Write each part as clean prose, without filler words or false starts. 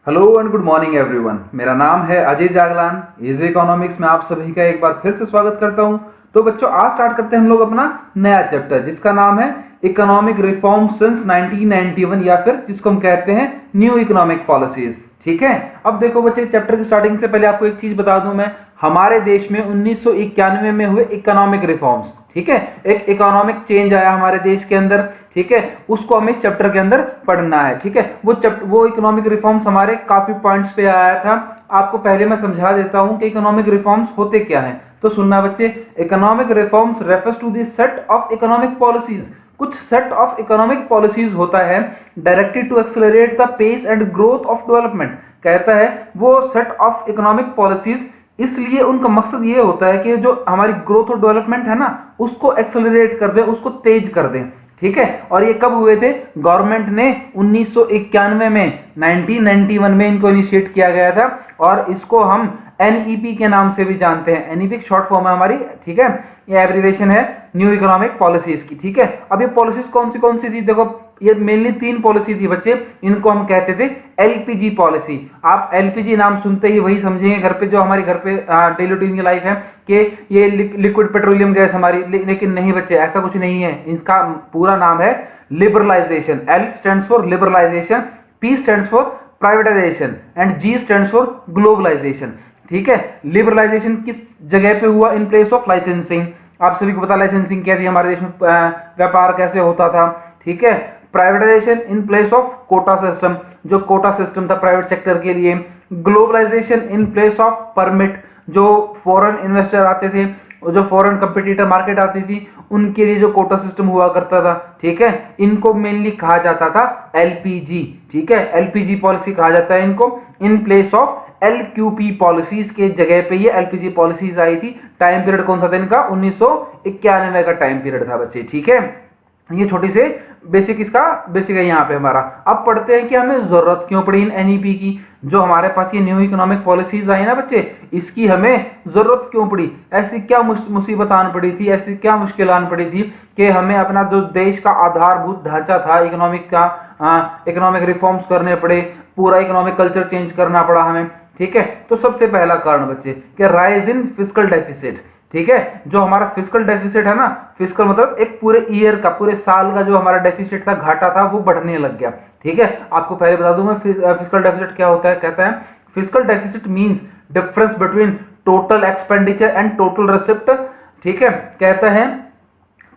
Hello and good morning everyone. मेरा नाम है अजय जागलान। इजी इकोनॉमिक्स में आप सभी का एक बार फिर से स्वागत करता हूं। तो बच्चों, आज स्टार्ट करते हैं हम लोग अपना नया चैप्टर, जिसका नाम है इकोनॉमिक रिफॉर्म सिंस 1991, या फिर जिसको हम कहते हैं न्यू इकोनॉमिक पॉलिसीज। ठीक है। अब देखो बच्चे, चैप्टर की स्टार्टिंग से पहले आपको एक चीज बता दूं मैं, हमारे देश में 1991 में हुए इकोनॉमिक रिफॉर्म्स। ठीक है, एक इकोनॉमिक चेंज आया हमारे देश के अंदर। ठीक है, उसको हमें इस चैप्टर के अंदर पढ़ना है। ठीक है, वो इकोनॉमिक रिफॉर्म्स हमारे काफी पॉइंट्स पे आया था। आपको पहले मैं समझा देता हूं कि इकोनॉमिक रिफॉर्म्स होते क्या हैं। तो सुनना बच्चे, economic reforms refers to the set of economic policies. कुछ सेट ऑफ इकोनॉमिक पॉलिसीज होता है directed to accelerate the pace and growth of development. कहता है वो सेट ऑफ इकोनॉमिक पॉलिसीज, इसलिए उनका मकसद ये होता है कि जो हमारी ग्रोथ और डेवलपमेंट है ना, उसको एक्सेलरेट कर दें, उसको तेज कर दें। ठीक है, और ये कब हुए थे? गवर्नमेंट ने 1991 में, 1991 में इनको इनिशिएट किया गया था, और इसको हम एनईपी के नाम से भी जानते हैं। एनईपी शॉर्ट फॉर्म है हमारी। ठीक है, ये एब्रिविएशन है न्यू इकोनॉमिक पॉलिसीज की। ठीक है, अब ये पॉलिसीज कौन सी थी? देखो, ये मेनली 3 पॉलिसी थी बच्चे। इनको हम कहते थे एलपीजी पॉलिसी। आप एलपीजी नाम सुनते ही वही समझेंगे घर पे, जो हमारी घर पे डेली रूटीन की लाइफ है, कि ये लिक्विड पेट्रोलियम गैस हमारी। लेकिन नहीं बच्चे, ऐसा कुछ नहीं है। इसका पूरा नाम है liberalisation. L stands for liberalisation, P stands for privatisation, and G stands for globalisation. ठीक है, लिबरलाइजेशन किस जगह पे हुआ? In place of licensing. आप सभी को पता लाइसेंसिंग क्या थी हमारे देश में, व्यापार कैसे होता था। ठीक है, privatisation in place of quota system, जो कोटा सिस्टम था प्राइवेट सेक्टर के लिए। Globalisation in place of permit, जो फॉरेन इन्वेस्टर आते थे, जो फॉरेन कंपटीटर मार्केट आती थी, उनके लिए जो कोटा सिस्टम हुआ करता था। ठीक है, इनको मेनली कहा जाता था एलपीजी। ठीक है, एलपीजी पॉलिसी कहा जाता है इनको। इन प्लेस ऑफ एलक्यूपी पॉलिसीज के जगह पे ये एलपीजी पॉलिसीज आई थी। टाइम पीरियड कौन सा था इनका? 1991 का टाइम पीरियड था बच्चे। ठीक है, ये छोटी से बेसिक, इसका बेसिक है यहाँ पे हमारा। अब पढ़ते हैं कि हमें जरूरत क्यों पड़ी इन एनईपी की। जो हमारे पास ये न्यू इकोनॉमिक पॉलिसीज आई ना बच्चे, इसकी हमें जरूरत क्यों पड़ी? ऐसी क्या मुसीबत आन पड़ी थी, ऐसी क्या मुश्किल आन पड़ी थी कि हमें अपना जो देश का आधारभूत ढांचा था इकोनॉमिक का, इकोनॉमिक रिफॉर्म्स करने पड़े, पूरा इकोनॉमिक कल्चर चेंज करना पड़ा हमें। ठीक है, तो सबसे पहला कारण बच्चे कि राइज इन फिस्कल डेफिसिट। ठीक है, जो हमारा फिस्कल डेफिसिट है ना, फिस्कल मतलब एक पूरे ईयर का, पूरे साल का जो हमारा डेफिसिट था, घाटा था, वो बढ़ने लग गया। ठीक है, आपको पहले बता दूं मैं फिस्कल डेफिसिट क्या होता है। कहता है fiscal deficit means difference between total expenditure and total receipt. ठीक है, कहता है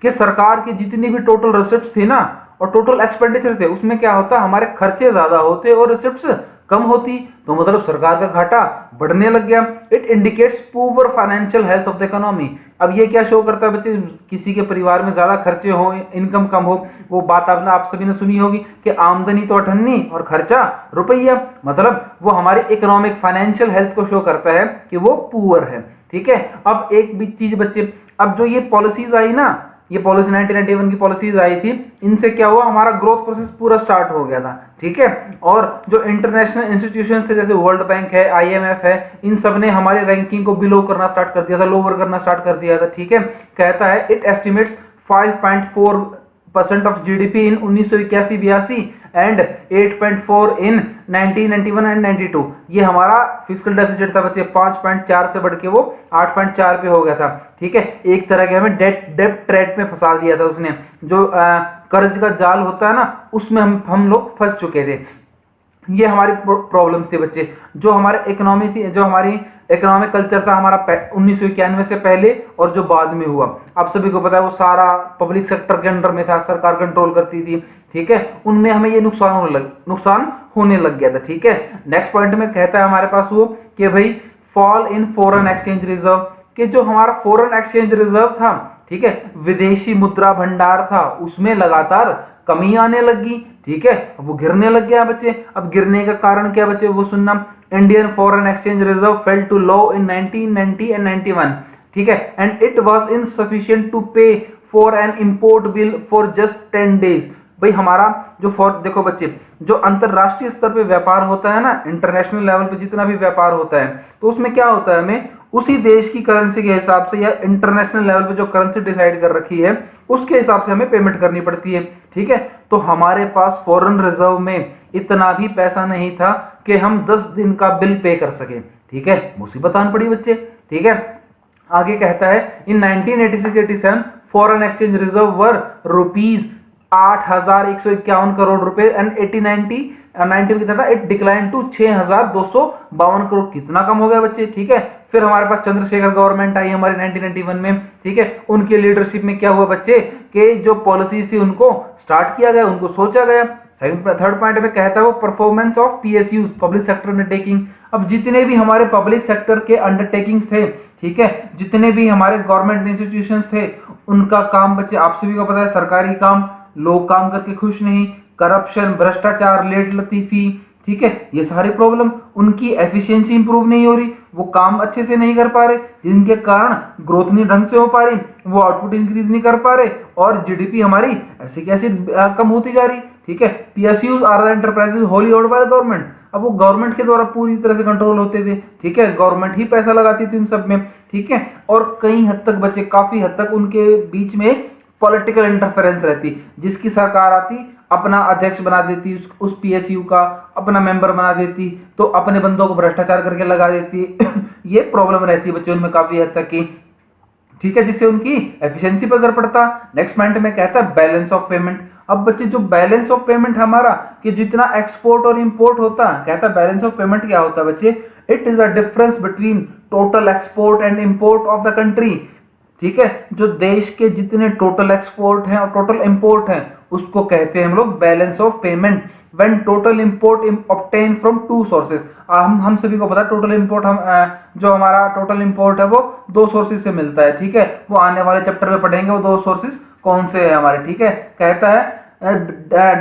कि सरकार की जितनी भी टोटल रिसिप्ट थी ना और टोटल एक्सपेंडिचर थे, उसमें क्या होता, हमारे खर्चे ज्यादा होते और रिसिप्ट्स कम होती, तो मतलब सरकार का घाटा बढ़ने लग गया। It indicates poor financial health of the economy. अब ये क्या शो करता है बच्चे? किसी के परिवार में ज्यादा खर्चे हो, इनकम कम हो, वो बात आप सभी ने सुनी होगी कि आमदनी तो 98 और खर्चा रुपया, मतलब वो हमारे इकोनॉमिक फाइनेंशियल हेल्थ को शो करता है कि वो पुअर है। ठीक है, अब एक भी चीज बच्चे, अब जो ये पॉलिसीज आई ना, ये पॉलिसी 1991 की पॉलिसीज आई थी, इनसे क्या हुआ, हमारा ग्रोथ प्रोसेस पूरा स्टार्ट हो गया था। ठीक है, और जो इंटरनेशनल इंस्टीट्यूशंस थे, जैसे वर्ल्ड बैंक है, आईएमएफ है, इन सब ने हमारे रैंकिंग को बिलो करना स्टार्ट कर दिया था, लोअर करना स्टार्ट कर दिया था। ठीक है, कहता है it estimates 5.4% of GDP in 1981-82 and 8.4 in 1991 and 92। ये हमारा फिस्कल डेफिसिट था बच्चे, 5.4 से बढ़ के वो 8.4 पे हो गया था। ठीक है, एक तरह के हमें डेब्ट ट्रैप में फंसा दिया था उसने, जो कर्ज का जाल होता है ना, उसमें हम लोग फंस चुके थे। ये हमारी प्रॉब्लम थी बच्चे। जो हमारे इकोनॉमी थी, जो हमारी इकोनॉमिक कल्चर था हमारा 1991 से पहले और जो बाद में हुआ, आप सभी को पता है वो सारा पब्लिक सेक्टर के अंडर में था, सरकार कंट्रोल करती थी। ठीक है, उनमें हमें ये नुकसान होने लग गया था। ठीक है, नेक्स्ट पॉइंट में कहता है हमारे पास वो कि भाई fall in foreign exchange reserve, कि जो हमारा फॉरेन एक्सचेंज रिजर्व था, ठीक है, विदेशी मुद्रा भंडार था, उसमें लगातार कमी आने लगी। ठीक है, वो गिरने लग गया बच्चे। अब गिरने का कारण क्या बच्चे, वो सुनना। Indian foreign exchange reserve fell to low in 1990 and 91। ठीक है, and it was insufficient to pay for an import bill for just 10 days. भाई हमारा जो देखो बच्चे, जो अंतरराष्ट्रीय स्तर पे व्यापार होता है ना, इंटरनेशनल लेवल पे जितना भी व्यापार होता है, तो उसमें क्या होता है, हमें उसी देश की करेंसी के हिसाब से या इंटरनेशनल लेवल पे जो करेंसी डिसाइड कर रखी है उसके हिसाब से हमें पेमेंट करनी पड़ती है। ठीक है, तो हमारे पास फॉरेन रिजर्व में इतना भी पैसा नहीं था कि हम 10 दिन का बिल पे कर सके। ठीक है, मुसीबत आन पड़ी बच्चे। ठीक है, आगे कहता है इन 1986-87 फॉरेन एक्सचेंज रिजर्व वर रुपीज 8,151 करोड़ रुपए एंड 80-90 में कितना था, इट डिक्लाइन टू 6,252 करोड़। कितना कम हो गया बच्चे। ठीक है, फिर हमारे पास चंद्रशेखर गवर्नमेंट आई हमारे 1991 में। ठीक है, उनके लीडरशिप में क्या हुआ बच्चे कि जो पॉलिसीज थी उनको स्टार्ट किया गया, उनको सोचा गया। थर्ड पॉइंट में कहता है वो performance of PSUs, public sector undertaking. अब जितने भी हमारे पब्लिक सेक्टर के अंडरटेकिंग्स थे, ठीक है, जितने भी हमारे गवर्नमेंट इंस्टीट्यूशंस थे, उनका काम बच्चे आप सभी को पता है, सरकारी काम, लोग काम करके खुश नहीं, करप्शन, भ्रष्टाचार, लेट लतीफी, ठीक है, ये सारी प्रॉब्लम, उनकी एफिशिएंसी इंप्रूव नहीं हो रही, वो काम अच्छे से नहीं कर पा रहे, जिनके कारण ग्रोथ नहीं ढंग से हो पा रही, वो आउटपुट इंक्रीज नहीं कर पा रहे और जीडीपी हमारी ऐसे कैसे कम होती जा रही। ठीक है, PSUs are the enterprises wholly owned by the government. अब वो गवर्नमेंट के द्वारा पूरी तरह से कंट्रोल होते थे। ठीक है, गवर्नमेंट ही पैसा लगाती थी उन सब में। ठीक है, और कई हद तक बच्चे, काफी हद तक उनके बीच में पॉलिटिकल इंटरफेरेंस रहती, जिसकी सरकार आती अपना अध्यक्ष बना देती, उस पीएसयू का अपना मेंबर बना देती, तो अपने बंदों को भ्रष्टाचार करके लगा देती। ये प्रॉब्लम रहती है बच्चों उनमें काफी हद तक की। ठीक है, जिससे उनकी एफिशिएंसी पर असर पड़ता। नेक्स्ट पॉइंट में कहता है बैलेंस ऑफ पेमेंट। अब बच्चे जो बैलेंस ऑफ पेमेंट हमारा कि जितना एक्सपोर्ट और इंपोर्ट होता, कहता है बैलेंस ऑफ पेमेंट क्या होता है बच्चे, it is a difference between total export and import of the country. ठीक है, जो देश के जितने टोटल एक्सपोर्ट हैं और टोटल इंपोर्ट हैं उसको कहते हैं हम लोग balance of payment. When total import obtain from two sources, हम सभी को पता है टोटल इंपोर्ट, हम जो हमारा टोटल इंपोर्ट है वो दो सोर्सेज से मिलता है। ठीक है, वो आने वाले चैप्टर में पढ़ेंगे वो दो सोर्सेज कौन से है हमारे। ठीक है, कहता है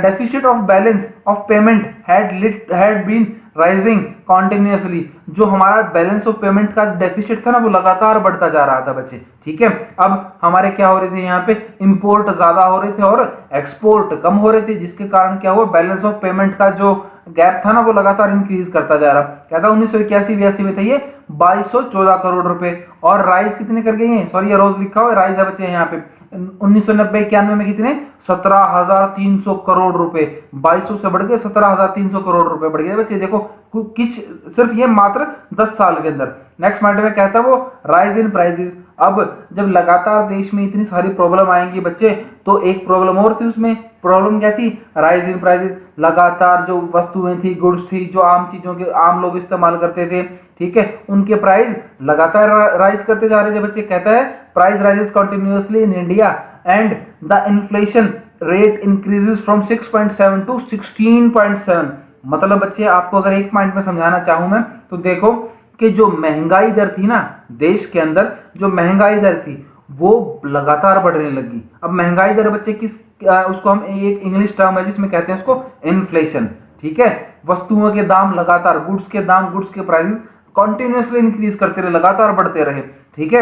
deficit of balance of payment had been rising continuously. जो हमारा बैलेंस ऑफ पेमेंट का डेफिसिट था ना वो लगातार बढ़ता जा रहा था बच्चे। ठीक है, अब हमारे क्या हो रहे थे, यहाँ पे इंपोर्ट ज्यादा हो रहे थे और एक्सपोर्ट कम हो रहे थे, जिसके कारण क्या हुआ, बैलेंस ऑफ पेमेंट का जो गैप था ना वो लगातार इंक्रीज करता जा रहा। कहता 1981-82 में था ये 2214 करोड़ रुपए, और राइज कितने कर गए हैं, सॉरी ये रोज लिखा हुआ है, राइज है बच्चे यहाँ पे 1990-91 में कितने 17,300 करोड़ रुपए, 2200 से बढ़ गए 17,300 करोड़ रुपए बढ़ गए बच्चे। देखो कुछ सिर्फ ये मात्र 10 साल के अंदर। नेक्स्ट पॉइंट में कहता है वो राइज इन प्राइसेस। अब जब लगातार देश में इतनी सारी प्रॉब्लम आएंगी बच्चे, तो एक प्रॉब्लम और थी, उसमें प्रॉब्लम क्या थी, राइज इन प्राइसेस। लगातार जो वस्तुएं थी, गुड्स थी, जो आम चीजों के आम लोग इस्तेमाल करते थे, ठीक है, उनके प्राइस लगातार राइज करते जा रहे थे बच्चे। कहता है price rises continuously in India and the inflation rate increases from 6.7 to 16.7। मतलब बच्चे आपको अगर एक पॉइंट में समझाना चाहूं मैं तो देखो कि जो महंगाई दर थी ना देश के अंदर, जो महंगाई दर थी वो लगातार बढ़ने लगी। अब महंगाई दर बच्चे किस उसको हम एक इंग्लिश टर्म है जिसमें कहते हैं उसको इन्फ्लेशन। ठीक है, वस्तुओं के दाम लगातार, गुड्स के दाम, गुड्स के प्राइसेस कंटिन्यूअसली इंक्रीज करते रहे, लगातार बढ़ते रहे। ठीक है,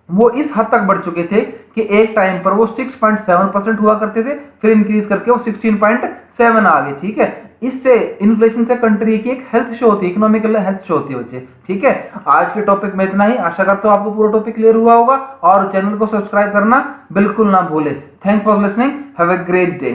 वो इस हद तक बढ़ चुके थे कि एक टाइम पर वो 6.7% हुआ करते थे, फिर इंक्रीज करके वो 16.7 आ गए। ठीक है, इससे इन्फ्लेशन से कंट्री की एक हेल्थ शो होती है, इकोनॉमिकल हेल्थ शो होती है बच्चे। ठीक है, आज के टॉपिक में इतना ही, आशा करता हूं आपको पूरा टॉपिक क्लियर हुआ होगा और चैनल को सब्सक्राइब करना बिल्कुल ना भूले। Thanks for listening, have a great day.